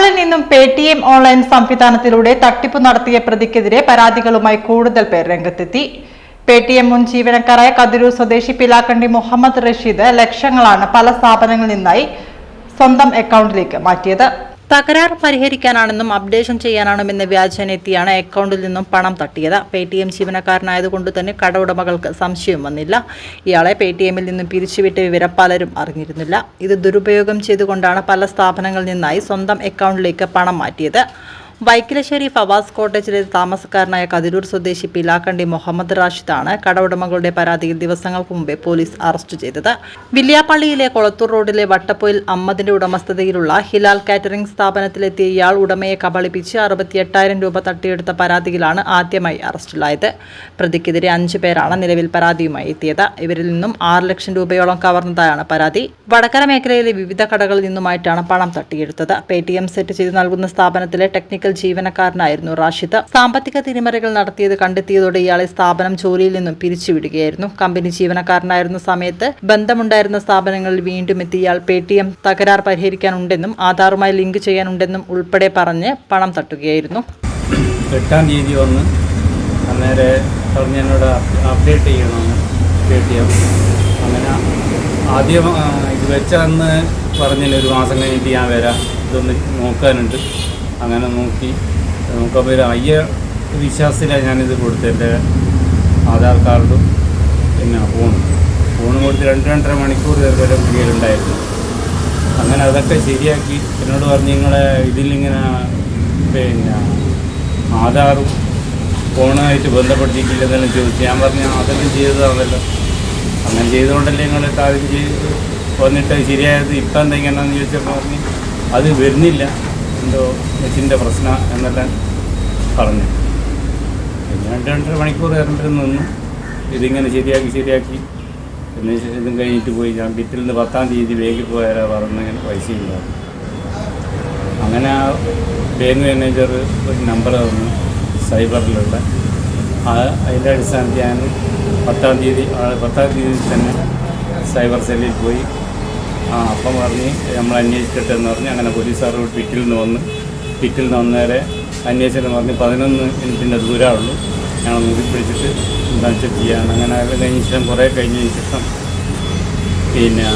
കണ്ണൂരിൽ നിന്നും Paytm online സംവിധാനത്തിലൂടെ തട്ടിപ്പ് നടത്തിയ പ്രതിക്കെതിരെ പരാതികളുമായി കൂടുതൽ പേർ രംഗത്തെത്തി. പേടിഎം മുൻ ജീവനക്കാരായ കതിരൂർ സ്വദേശി പിലാക്കണ്ടി മുഹമ്മദ് റഷീദ് ലക്ഷങ്ങളാണ് പല സ്ഥാപനങ്ങളിൽ നിന്നായി സ്വന്തം അക്കൗണ്ടിലേക്ക് മാറ്റിയത്. തകരാർ പരിഹരിക്കാനാണെന്നും അപ്ഡേഷൻ ചെയ്യാനാണെന്ന വ്യാജേനെത്തിയാണ് അക്കൗണ്ടിൽ നിന്നും പണം തട്ടിയത്. പേടിഎം ജീവനക്കാരനായതുകൊണ്ട് തന്നെ കട ഉടമകൾക്ക് സംശയം വന്നില്ല. ഇയാളെ പേടിഎമ്മിൽ നിന്നും പിരിച്ചുവിട്ട വിവരം പലരും അറിഞ്ഞിരുന്നില്ല. ഇത് ദുരുപയോഗം ചെയ്തുകൊണ്ടാണ് പല സ്ഥാപനങ്ങളിൽ നിന്നായി സ്വന്തം അക്കൗണ്ടിലേക്ക് പണം മാറ്റിയത്. വൈക്കിലശ്ശേരി ഫവാസ് കോട്ടേജിലെ താമസക്കാരനായ കതിരൂർ സ്വദേശി പിലാക്കണ്ടി മുഹമ്മദ് റാഷിദാണ് കട ഉടമകളുടെ പരാതിയിൽ ദിവസങ്ങൾക്ക് മുമ്പേ പോലീസ് അറസ്റ്റ് ചെയ്തത്. വില്യാപ്പള്ളിയിലെ കൊളത്തൂർ റോഡിലെ വട്ടപ്പൊയിൽ അമ്മദിന്റെ ഉടമസ്ഥതയിലുള്ള ഹിലാൽ കാറ്ററിംഗ് സ്ഥാപനത്തിലെത്തിയ ഇയാൾ ഉടമയെ കബളിപ്പിച്ച് 68,000 രൂപ തട്ടിയെടുത്ത പരാതിയിലാണ് ആദ്യമായി അറസ്റ്റിലായത്. പ്രതിക്കെതിരെ 5 പേരാണ് നിലവിൽ പരാതിയുമായി എത്തിയത്. ഇവരിൽ നിന്നും 6 ലക്ഷം രൂപയോളം കവർന്നതായാണ് പരാതി. വടകര മേഖലയിലെ വിവിധ കടകളിൽ നിന്നുമായിട്ടാണ് പണം തട്ടിയെടുത്തത്. പേടിഎം സെറ്റ് ചെയ്ത് നൽകുന്ന സ്ഥാപനത്തിലെ ടെക്നിക്കൽ ജീവനക്കാരനായിരുന്നു റാഷിദ്. സാമ്പത്തിക തിരിമറികൾ നടത്തിയത് കണ്ടെത്തിയതോടെ ഇയാളെ സ്ഥാപനം ജോലിയിൽ നിന്നും പിരിച്ചുവിടുകയായിരുന്നു. കമ്പനി ജീവനക്കാരനായിരുന്ന സമയത്ത് ബന്ധമുണ്ടായിരുന്ന സ്ഥാപനങ്ങളിൽ വീണ്ടും എത്തി ഇയാൾ പേടിഎം തകരാർ പരിഹരിക്കാനുണ്ടെന്നും ആധാറുമായി ലിങ്ക് ചെയ്യാനുണ്ടെന്നും ഉൾപ്പെടെ പറഞ്ഞ് പണം തട്ടുകയായിരുന്നു. 8-ാം തീയതി വന്ന് അന്നേരെ എന്നോട് അപ്ഡേറ്റ് ചെയ്യണമെന്ന് പേടിഎം. അങ്ങനെ ആദ്യം ഇത് വെച്ചന്ന് പറഞ്ഞില്ല, ഒരു മാസം കഴിഞ്ഞിട്ട് ഞാൻ വരാം, ഇതൊന്ന് നോക്കാനുണ്ട്. അങ്ങനെ നോക്കുമ്പോൾ ഒരു വിശ്വാസത്തിലാണ് ഞാനിത് കൊടുത്തത്. എൻ്റെ ആധാർ കാർഡും പിന്നെ ഫോണും കൊടുത്ത് 2-2.5 മണിക്കൂർ വരെ പുതിയലുണ്ടായിരുന്നു. അങ്ങനെ അതൊക്കെ ശരിയാക്കി എന്നോട് പറഞ്ഞ് നിങ്ങളെ ഇതിലിങ്ങനെ പിന്നെ ആധാറും ഫോണുമായിട്ട് ബന്ധപ്പെടുത്തിയിട്ടില്ലെന്നെല്ലാം ചോദിച്ചു. ഞാൻ പറഞ്ഞു അതെല്ലാം ചെയ്തതാണല്ലോ, അങ്ങനെ ചെയ്തുകൊണ്ടല്ലേ നിങ്ങൾ കാര്യം ചെയ്ത് വന്നിട്ട് ശരിയായത്. ഇപ്പം എന്തെങ്ങനെയാണെന്ന് ചോദിച്ചപ്പോൾ പറഞ്ഞ് അത് വരുന്നില്ല, എന്തോ നെറ്റിൻ്റെ പ്രശ്നം എന്നെല്ലാം പറഞ്ഞു. പിന്നെ 2-2.5 മണിക്കൂർ ഇറങ്ങിട്ട് നിന്നു. ഇതിങ്ങനെ ശരിയാക്കി പിന്നെ ഇതും കഴിഞ്ഞിട്ട് പോയി. ഞാൻ ബിറ്റിൽ നിന്ന് 10-ാം തീയതി ബാങ്കിൽ പോയാൽ പറഞ്ഞിങ്ങനെ പൈസയില്ല. അങ്ങനെ ബാങ്ക് മാനേജർ ഒരു നമ്പർ തന്നു സൈബറിലുള്ള. അതിൻ്റെ അടിസ്ഥാനത്തിൽ ഞാൻ 10-ാം തീയതി തന്നെ സൈബർ സെല്ലിൽ പോയി. അപ്പം പറഞ്ഞ് നമ്മൾ അന്വേഷിക്കട്ടെ എന്ന് പറഞ്ഞ് അങ്ങനെ പോലീസുകാർ പിറ്റിൽ നിന്ന് വന്നേരെ അന്വേഷണം പറഞ്ഞ് 11 മിനിറ്റിൻ്റെ ദൂരമുള്ളൂ. ഞങ്ങൾ മുറി പിടിച്ചിട്ട് എന്താണെന്ന് വെച്ചാൽ ചെയ്യാണ്. അങ്ങനെ അത് കഴിഞ്ഞ ശേഷം കുറേ കഴിഞ്ഞ ശേഷം പിന്നെ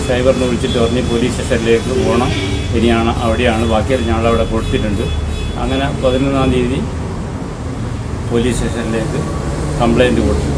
സൈബറിന് വിളിച്ചിട്ട് പറഞ്ഞ് പോലീസ് സ്റ്റേഷനിലേക്ക് പോകണം, ഇനിയാണ് അവിടെയാണ് ബാക്കിയെല്ലാം ഞങ്ങളവിടെ കൊടുത്തിട്ടുണ്ട്. അങ്ങനെ 11-ാം തീയതി പോലീസ് സ്റ്റേഷനിലേക്ക് കംപ്ലയിൻറ്റ് കൊടുത്തു.